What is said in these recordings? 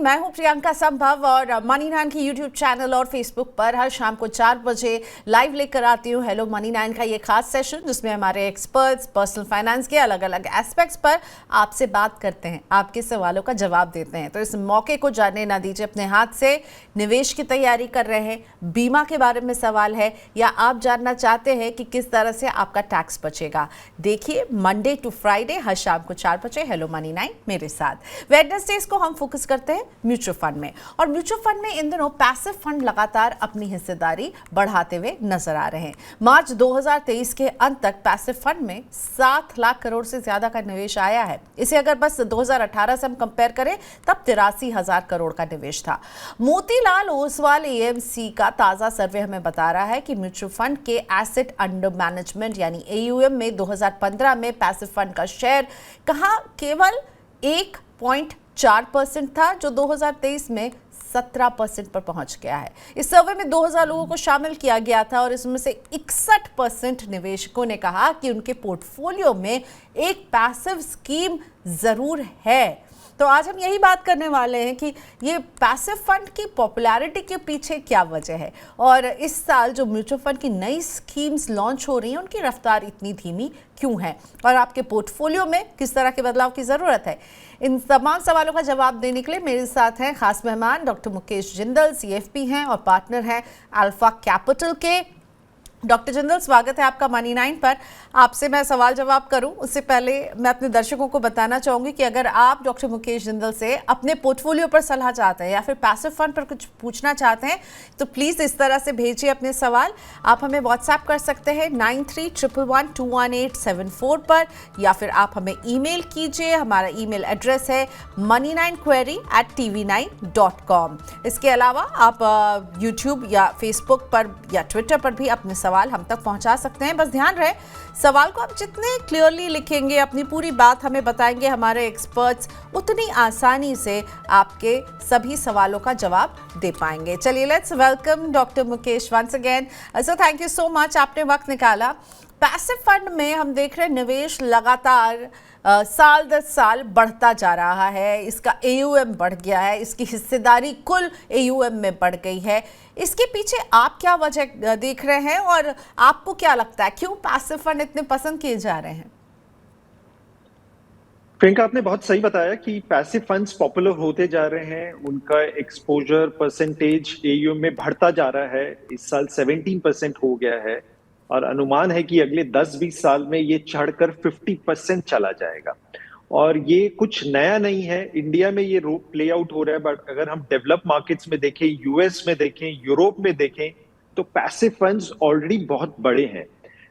मैं हूं प्रियंका संभव और मनी नाइन की यूट्यूब चैनल और फेसबुक पर हर शाम को 4 बजे लाइव लेकर आती हूं हेलो मनी नाइन का ये खास सेशन, जिसमें हमारे एक्सपर्ट्स पर्सनल फाइनेंस के अलग अलग एस्पेक्ट्स पर आपसे बात करते हैं, आपके सवालों का जवाब देते हैं। तो इस मौके को जाने ना दीजिए अपने हाथ से। निवेश की तैयारी कर रहे हैं, बीमा के बारे में सवाल है, या आप जानना चाहते हैं कि किस तरह से आपका टैक्स बचेगा, देखिए मंडे टू फ्राइडे हर शाम को 4 बजे हेलो मनी नाइन मेरे साथ। वेडनेसडेज को हम फोकस करते हैं म्यूचुअल फंड में, और म्यूचुअल फंड में इन दिनों पैसिव फंड लगातार अपनी हिस्सेदारी बढ़ाते हुए नजर आ रहे हैं। मार्च 2023 के अंत तक पैसिव फंड में 7 लाख करोड़ से ज्यादा का निवेश आया है। इसे अगर बस 2018 से हम कंपेयर करें तब 83,000 करोड़ का निवेश था। मोतीलाल ओसवाल एएमसी का ताजा सर्वे हमें बता रहा है कि म्यूचुअल फंड के एसेट अंडर मैनेजमेंट यानी एयूएम में 2015 में पैसिव फंड का शेयर कहां केवल 1.4% था, जो 2023 में 17% पर पहुंच गया है। इस सर्वे में 2000 लोगों को शामिल किया गया था और इसमें से 61% निवेशकों ने कहा कि उनके पोर्टफोलियो में एक पैसिव स्कीम जरूर है। तो आज हम यही बात करने वाले हैं कि ये पैसिव फंड की पॉपुलैरिटी के पीछे क्या वजह है, और इस साल जो म्यूचुअल फंड की नई स्कीम्स लॉन्च हो रही हैं उनकी रफ्तार इतनी धीमी क्यों है, और आपके पोर्टफोलियो में किस तरह के बदलाव की ज़रूरत है। इन तमाम सवालों का जवाब देने के लिए मेरे साथ हैं खास मेहमान डॉक्टर मुकेश जिंदल, सीएफपी हैं और पार्टनर हैं अल्फा कैपिटल के। डॉक्टर जिंदल, स्वागत है आपका मनी नाइन पर। आपसे मैं सवाल जवाब करूं उससे पहले मैं अपने दर्शकों को बताना चाहूंगी कि अगर आप डॉक्टर मुकेश जिंदल से अपने पोर्टफोलियो पर सलाह चाहते हैं या फिर पैसिव फंड पर कुछ पूछना चाहते हैं तो प्लीज़ इस तरह से भेजिए अपने सवाल। आप हमें व्हाट्सएप कर सकते हैं 9311211874 पर, या फिर आप हमें ईमेल कीजिए। हमारा ईमेल एड्रेस है money9query@tv9.com। इसके अलावा आप यूट्यूब या फेसबुक पर या ट्विटर पर भी अपने सवाल हम तक पहुंचा सकते हैं। बस ध्यान रहे, सवाल को आप जितने क्लियरली लिखेंगे, अपनी पूरी बात हमें बताएंगे हमारे एक्सपर्ट्स, उतनी आसानी से आपके सभी सवालों का जवाब दे पाएंगे। चलिए let's welcome doctor Mukesh once again. So thank you so much, आपने वक्त निकाला। पैसिव फंड में हम देख रहे हैं निवेश लगातार साल दर साल बढ़ता जा रहा है, इसका एयूएम बढ़ गया है, इसकी हिस्सेदारी कुल एयूएम में बढ़ गई है। इसके पीछे आप क्या वजह देख रहे हैं, और आपको क्या लगता है क्यों पैसिव फंड इतने पसंद किए जा रहे हैं? प्रियंका, आपने बहुत सही बताया कि पैसिव फंड्स पॉपुलर होते जा रहे हैं, उनका एक्सपोजर परसेंटेज एयूएम में बढ़ता जा रहा है। इस साल 17% हो गया है और अनुमान है कि अगले 10-20 साल में ये चढ़कर 50% चला जाएगा। और ये कुछ नया नहीं है, इंडिया में ये रोल प्ले आउट हो रहा है, बट अगर हम डेवलप मार्केट्स में देखें, यूएस में देखें, यूरोप में देखें, तो पैसिव फंड्स ऑलरेडी बहुत बड़े हैं।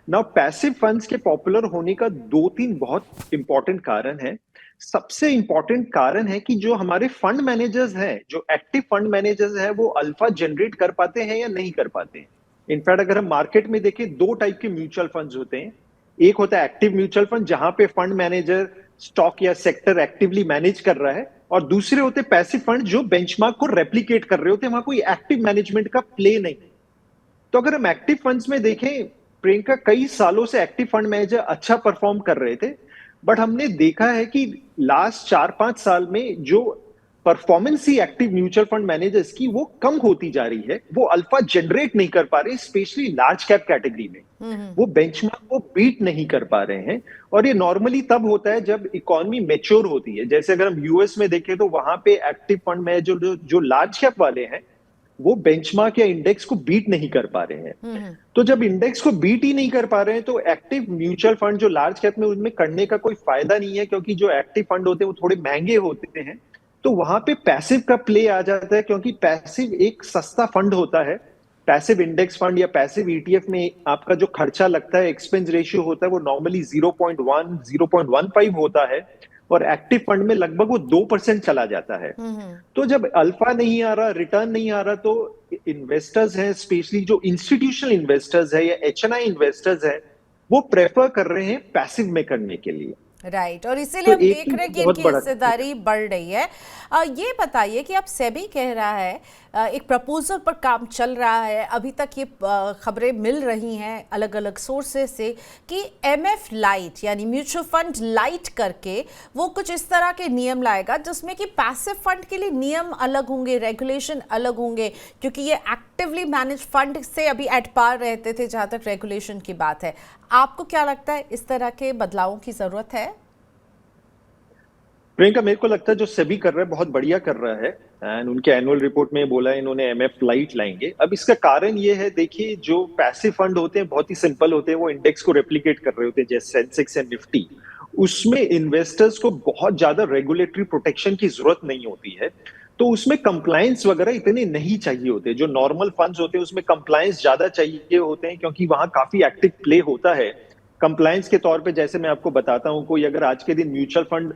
नाउ पैसिव फंड्स के पॉपुलर होने का 2-3 बहुत इंपॉर्टेंट कारण है। सबसे इंपॉर्टेंट कारण है कि जो हमारे फंड मैनेजर्स हैं, जो एक्टिव फंड मैनेजर्स हैं, वो अल्फा जनरेट कर पाते हैं या नहीं कर पाते हैं। इनफैक्ट अगर हम मार्केट में देखें, 2 टाइप के म्यूचुअल फंड्स होते हैं। एक होता है एक्टिव म्यूचुअल फंड, जहां पे फंड मैनेजर स्टॉक या सेक्टर एक्टिवली मैनेज कर रहा है, और दूसरे होते हैं पैसिव फंड जो बेंचमार्क को रेप्लिकेट कर रहे होते हैं, वहां कोई एक्टिव मैनेजमेंट का प्ले नहीं। तो अगर हम एक्टिव फंड्स में देखें, प्रियंका, कई सालों से एक्टिव फंड मैनेजर अच्छा परफॉर्म कर रहे थे, बट हमने देखा है कि लास्ट 4-5 साल में जो परफॉर्मेंस ही एक्टिव म्यूचुअल फंड मैनेजर्स की वो कम होती जा रही है। वो अल्फा जनरेट नहीं कर पा रहे, स्पेशली लार्ज कैप कैटेगरी में वो बेंचमार्क को बीट नहीं कर पा रहे हैं। और ये नॉर्मली तब होता है जब इकोनॉमी मैच्योर होती है। जैसे अगर हम यूएस में देखें तो वहां पे एक्टिव फंड मैनेजर जो लार्ज कैप वाले हैं, वो बेंचमार्क या इंडेक्स को बीट नहीं कर पा रहे हैं। तो जब इंडेक्स को बीट ही नहीं कर पा रहे हैं तो एक्टिव म्यूचुअल फंड जो लार्ज कैप में, उनमें करने का कोई फायदा नहीं है, क्योंकि जो एक्टिव फंड होते हैं वो थोड़े महंगे होते हैं। तो वहां पे पैसिव का प्ले आ जाता है, क्योंकि पैसिव एक सस्ता फंड होता है। पैसिव इंडेक्स फंड या पैसिव ईटीएफ में आपका जो खर्चा लगता है, एक्सपेंस रेशियो होता है, वो नॉर्मली 0.1 0.15 होता है, और एक्टिव फंड में लगभग वो 2% चला जाता है। तो जब अल्फा नहीं आ रहा, रिटर्न नहीं आ रहा, तो इन्वेस्टर्स हैं, स्पेशली जो इंस्टीट्यूशनल इन्वेस्टर्स है या एचएनआई इन्वेस्टर्स है, वो प्रेफर कर रहे हैं पैसिव में करने के लिए। राइट, और इसीलिए तो हम एक देख तो रहे हैं ये कि बहुत इनकी बड़ा हिस्सेदारी बढ़ रही है। ये बताइए कि अब सेबी कह रहा है, एक प्रपोजल पर काम चल रहा है, अभी तक ये खबरें मिल रही हैं अलग अलग सोर्सेज से कि एमएफ लाइट यानी म्यूचुअल फंड लाइट करके वो कुछ इस तरह के नियम लाएगा जिसमें कि पैसिव फंड के लिए नियम अलग होंगे, रेगुलेशन अलग होंगे, क्योंकि ये एक्टिवली मैनेज फंड से अभी एट पार रहते थे जहां तक रेगुलेशन की बात है। आपको क्या लगता है, इस तरह के बदलावों की जरूरत है? प्रियंका, मेरे को लगता है जो सेबी कर रहा है बहुत बढ़िया कर रहा है। एंड उनके एनुअल रिपोर्ट में बोला है इन्होंने एमएफ लाइट लाएंगे। अब इसका कारण ये है, देखिए जो पैसिव फंड होते हैं बहुत ही सिंपल होते हैं, वो इंडेक्स को रेप्लिकेट कर रहे होते हैं जैसे सेंसेक्स एंड निफ्टी। उसमें इन्वेस्टर्स को बहुत ज्यादा रेगुलेटरी प्रोटेक्शन की जरूरत नहीं होती है, तो उसमें कंप्लायंस वगैरह इतने नहीं चाहिए होते। जो नॉर्मल फंड्स होते हैं उसमें कंप्लायंस ज्यादा चाहिए होते हैं, क्योंकि वहां काफी एक्टिव प्ले होता है। कंप्लायंस के तौर पे जैसे मैं आपको बताता हूं, कोई अगर आज के दिन म्यूचुअल फंड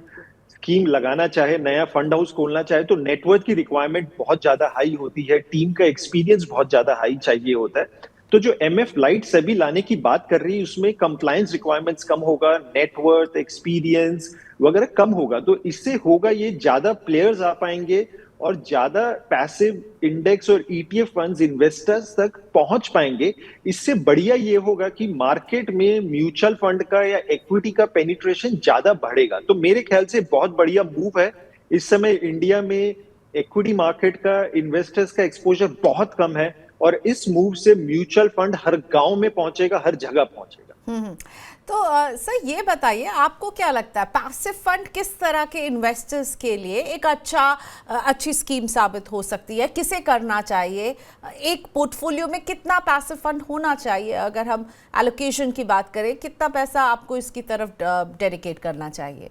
स्कीम लगाना चाहे, नया फंड हाउस खोलना चाहे, तो नेटवर्क की रिक्वायरमेंट बहुत ज्यादा हाई होती है, टीम का एक्सपीरियंस बहुत ज्यादा हाई चाहिए होता है। तो जो एमएफ लाइट सेबी लाने की बात कर रही है उसमें कंप्लायंस रिक्वायरमेंट्स कम होगा, नेटवर्क एक्सपीरियंस वगैरह कम होगा। तो इससे होगा ये, ज्यादा प्लेयर्स आ पाएंगे और ज्यादा पैसिव इंडेक्स और ईटीएफ फंड्स इन्वेस्टर्स तक पहुंच पाएंगे। इससे बढ़िया ये होगा कि मार्केट में म्यूचुअल फंड का या इक्विटी का पेनिट्रेशन ज्यादा बढ़ेगा। तो मेरे ख्याल से बहुत बढ़िया मूव है। इस समय इंडिया में इक्विटी मार्केट का इन्वेस्टर्स का एक्सपोजर बहुत कम है, और इस मूव से म्यूचुअल फंड हर गांव में पहुंचेगा, हर जगह पहुंचेगा। तो सर ये बताइए, आपको क्या लगता है पैसिव फंड किस तरह के इन्वेस्टर्स के लिए एक अच्छी स्कीम साबित हो सकती है? किसे करना चाहिए? एक पोर्टफोलियो में कितना पैसिव फंड होना चाहिए? अगर हम एलोकेशन की बात करें, कितना पैसा आपको इसकी तरफ डेडिकेट करना चाहिए?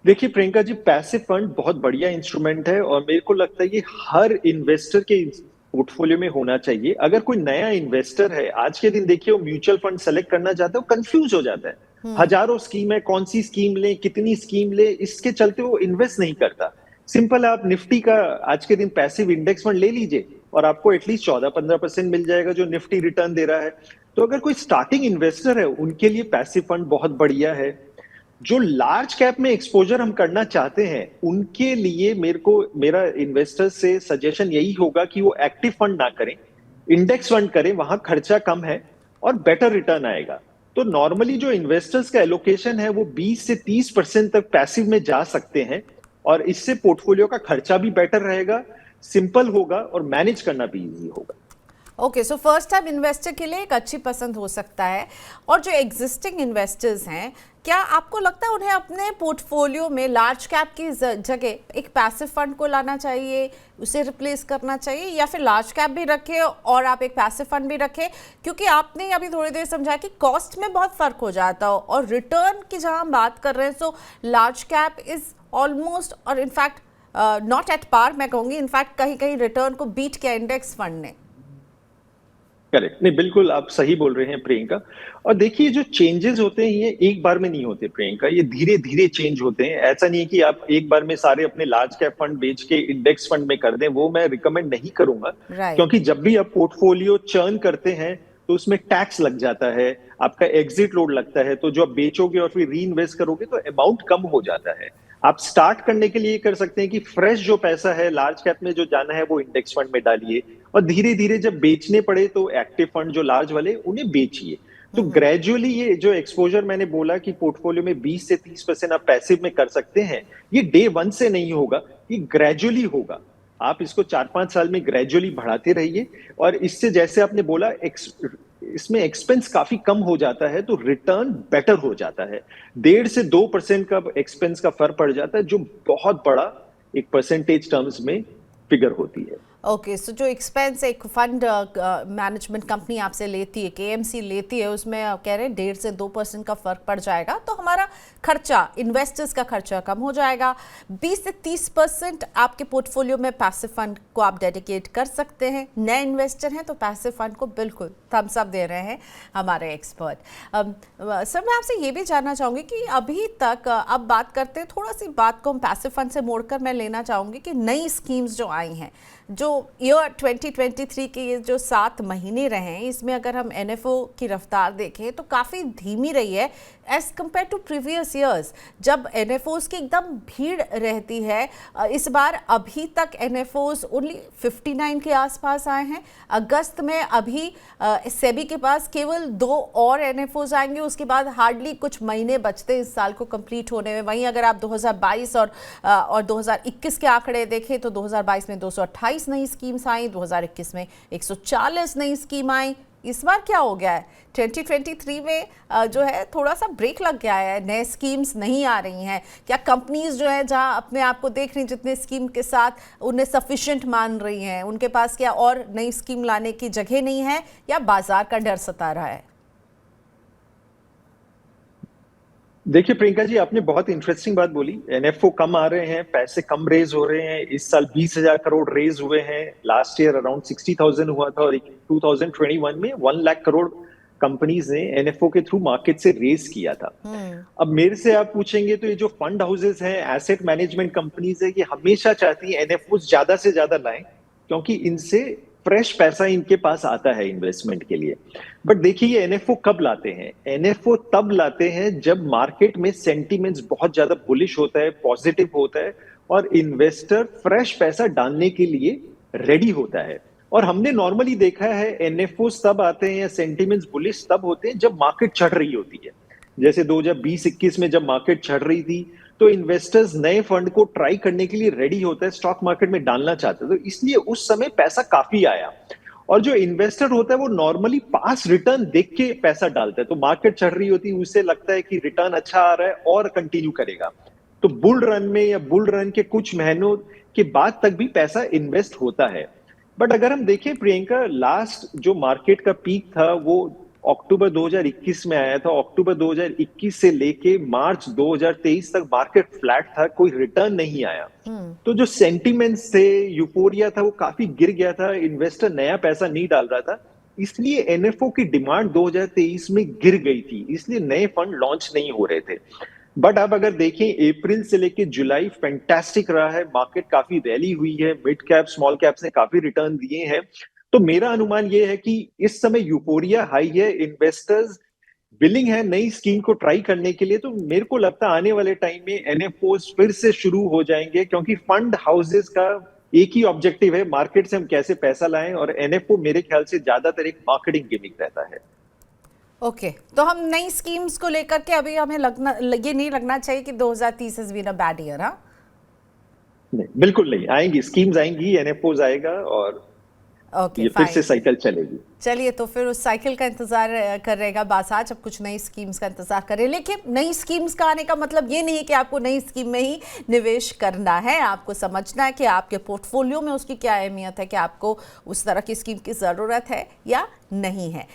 देखिए प्रियंका जी, पैसिव फंड बहुत बढ़िया इंस्ट्रूमेंट है और मेरे को लगता है ये हर इन्वेस्टर के पोर्टफोलियो में होना चाहिए। अगर कोई नया इन्वेस्टर है, आज के दिन देखिए वो म्यूचुअल फंड सेलेक्ट करना चाहता है, वो कंफ्यूज हो जाता है। हजारों स्कीम है, कौन सी स्कीम ले, कितनी स्कीम ले, इसके चलते वो इन्वेस्ट नहीं करता। सिंपल है, आप निफ्टी का आज के दिन पैसिव इंडेक्स फंड ले लीजिए और आपको एटलीस्ट 14-15% मिल जाएगा जो निफ्टी रिटर्न दे रहा है। तो अगर कोई स्टार्टिंग इन्वेस्टर है उनके लिए पैसिव फंड बहुत बढ़िया है। जो लार्ज कैप में एक्सपोजर हम करना चाहते हैं उनके लिए मेरा इन्वेस्टर से सजेशन यही होगा कि वो एक्टिव फंड ना करें, इंडेक्स फंड करें, वहां खर्चा कम है और बेटर रिटर्न आएगा। तो नॉर्मली जो इन्वेस्टर्स का एलोकेशन है वो 20 से 30% तक पैसिव में जा सकते हैं, और इससे पोर्टफोलियो का खर्चा भी बेटर रहेगा, सिंपल होगा और मैनेज करना भी इजी होगा। Okay, so first time investor के लिए एक अच्छी पसंद हो सकता है। और जो एग्जिस्टिंग इन्वेस्टर्स हैं, क्या आपको लगता है उन्हें अपने पोर्टफोलियो में लार्ज कैप की जगह एक पैसिव फंड को लाना चाहिए, उसे रिप्लेस करना चाहिए, या फिर लार्ज कैप भी रखें और आप एक पैसिव फंड भी रखें? क्योंकि आपने अभी थोड़ी देर समझाया कि कॉस्ट में बहुत फर्क हो जाता हो, और रिटर्न की जहां हम बात कर रहे हैं, so large cap is almost और इनफैक्ट नॉट एट पार, मैं कहूँगी इनफैक्ट कहीं कहीं रिटर्न को बीट किया इंडेक्स फंड ने। करेक्ट, नहीं बिल्कुल आप सही बोल रहे हैं प्रियंका। और देखिए जो चेंजेस होते हैं ये एक बार में नहीं होते प्रियंका, ये धीरे धीरे चेंज होते हैं। ऐसा नहीं है कि आप एक बार में सारे अपने लार्ज कैप फंड बेच के इंडेक्स फंड में कर दें, वो मैं रिकमेंड नहीं करूंगा। क्योंकि जब भी आप पोर्टफोलियो चर्न करते हैं तो उसमें टैक्स लग जाता है, आपका एग्जिट लोड लगता है, तो जो आप बेचोगे और फिर री इन्वेस्ट करोगे तो अमाउंट कम हो जाता है। आप स्टार्ट करने के लिए कर सकते हैं कि फ्रेश जो पैसा है लार्ज कैप में जो जाना है वो इंडेक्स फंड में डालिए, और धीरे धीरे जब बेचने पड़े तो एक्टिव फंड जो लार्ज वाले उन्हें बेचिए। तो ग्रेजुअली ये जो एक्सपोजर मैंने बोला कि पोर्टफोलियो में 20 से 30% आप पैसिव में कर सकते हैं, ये डे वन से नहीं होगा, ये ग्रेजुअली होगा। आप इसको 4-5 साल में ग्रेजुअली बढ़ाते रहिए, और इससे जैसे आपने बोला इसमें एक्सपेंस काफी कम हो जाता है तो रिटर्न बेटर हो जाता है। 1.5 से 2% का एक्सपेंस का फर्क पड़ जाता है, जो बहुत बड़ा एक परसेंटेज टर्म्स में फिगर होती है। ओके, सो जो एक्सपेंस एक फंड मैनेजमेंट कंपनी आपसे लेती है, केएमसी लेती है, उसमें आप कह रहे हैं 1.5 से 2% का फर्क पड़ जाएगा, तो हमारा खर्चा, इन्वेस्टर्स का खर्चा कम हो जाएगा। 20 से 30% आपके पोर्टफोलियो में पैसिव फंड को आप डेडिकेट कर सकते हैं। नए इन्वेस्टर हैं तो पैसिव फंड को बिल्कुल थम्स अप दे रहे हैं हमारे एक्सपर्ट। सर मैं आपसे ये भी जानना चाहूँगी कि अभी तक अब बात करते हैं, थोड़ा सी बात को हम पैसिव फंड से मोड़कर मैं लेना चाहूँगी कि नई स्कीम्स जो आई हैं, जो जो ईयर 2023 के ये जो 7 महीने रहे हैं, इसमें अगर हम एनएफओ की रफ्तार देखें तो काफ़ी धीमी रही है as compared to previous years, जब एनएफओज की एकदम भीड़ रहती है। इस बार अभी तक एनएफओज ओनली 59 के आसपास आए हैं। अगस्त में अभी सेबी के पास केवल 2 और एनएफओज आएंगे, उसके बाद हार्डली कुछ महीने बचते हैं इस साल को कंप्लीट होने में। वहीं अगर आप 2022 और 2021 के आंकड़े देखें तो 2022 में 228 नई स्कीम्स आई, 2021 में 140 नई स्कीम आई। इस बार क्या हो गया है, 2023 में जो है थोड़ा सा ब्रेक लग गया है, नए स्कीम्स नहीं आ रही हैं। क्या कंपनीज जो है जहां अपने आप को देख रही हैं जितने स्कीम के साथ उन्हें सफिशिएंट मान रही हैं, उनके पास क्या और नई स्कीम लाने की जगह नहीं है, या बाजार का डर सता रहा है? देखिए प्रियंका जी, आपने बहुत इंटरेस्टिंग बात बोली। एनएफओ कम आ रहे हैं, पैसे कम रेज हो रहे हैं। इस साल 20,000 करोड़ रेज हुए हैं। लास्ट ईयर अराउंड 60,000 हुआ था और 2021 में 1 लाख करोड़ कंपनीज ने एनएफओ के थ्रू मार्केट से रेज किया था। अब मेरे से आप पूछेंगे तो ये जो फंड हाउसेज हैं, एसेट मैनेजमेंट कंपनीज है, ये हमेशा चाहती है एनएफओ ज्यादा से ज्यादा लाएं, क्योंकि इनसे फ्रेश पैसा इनके पास आता है इन्वेस्टमेंट के लिए। बट देखिए ये एनएफओ कब लाते हैं? एनएफओ तब लाते हैं जब मार्केट में सेंटीमेंट्स बहुत ज्यादा बुलिश होता है, पॉजिटिव होता है और इन्वेस्टर फ्रेश पैसा डालने के लिए रेडी होता है। और हमने नॉर्मली देखा है एनएफओ तब आते हैं या सेंटीमेंट्स बुलिश तब होते हैं जब मार्केट चढ़ रही होती है। जैसे 2020-21 में जब मार्केट चढ़ रही थी तो इन्वेस्टर्स नए फंड को ट्राई करने के लिए रेडी होता है, स्टॉक मार्केट में डालना चाहते हैं, तो इसलिए उस समय पैसा काफी आया। और जो इन्वेस्टर होता है वो नॉर्मली पास रिटर्न देख के पैसा डालता है। तो मार्केट चढ़ रही होती है, उसे लगता है कि रिटर्न अच्छा आ रहा है और कंटिन्यू करेगा, तो बुल रन में या बुल रन के कुछ महीनों के बाद तक भी पैसा इन्वेस्ट होता है। बट अगर हम देखें प्रियंका, लास्ट जो मार्केट का पीक था वो अक्टूबर 2021 में आया था। अक्टूबर 2021 से लेके मार्च 2023 तक मार्केट फ्लैट था, कोई रिटर्न नहीं आया। तो जो सेंटीमेंट्स थे, यूफोरिया था, वो काफी गिर गया था, इन्वेस्टर नया पैसा नहीं डाल रहा था, इसलिए एनएफओ की डिमांड 2023 में गिर गई थी, इसलिए नए फंड लॉन्च नहीं हो रहे थे। बट अब अगर देखें अप्रैल से लेके जुलाई फैंटास्टिक रहा है, मार्केट काफी रैली हुई है, मिड कैप स्मॉल कैप्स ने काफी रिटर्न दिए हैं। तो मेरा अनुमान ये है कि इस समय यूफोरिया हाई है, इन्वेस्टर्स विलिंग है नई स्कीम को ट्राई करने के लिए। तो मेरे को लगता है आने वाले टाइम में एनएफओस फिर से शुरू हो जाएंगे, क्योंकि फंड हाउसेस का एक ही ऑब्जेक्टिव है, मार्केट से हम कैसे पैसा लाएं, और एनएफओ मेरे ख्याल से ज्यादातर एक मार्केटिंग गिमिक रहता है। ओके, तो हम नई स्कीम्स को लेकर के अभी हमें ये नहीं लगना चाहिए कि 2030 is been a bad year. हाँ, नहीं, बिल्कुल नहीं, आएंगी स्कीम्स आएंगी, एनएफओस आएगा और ये फिर से साइकिल चलेगी। चलिए, तो फिर उस साइकिल का इंतजार कर रहेगा बाजार, जब कुछ नई स्कीम्स का इंतजार करें। लेकिन नई स्कीम्स का आने का मतलब ये नहीं है कि आपको नई स्कीम में ही निवेश करना है। आपको समझना है कि आपके पोर्टफोलियो में उसकी क्या अहमियत है, कि आपको उस तरह की स्कीम की ज़रूरत है या नहीं है।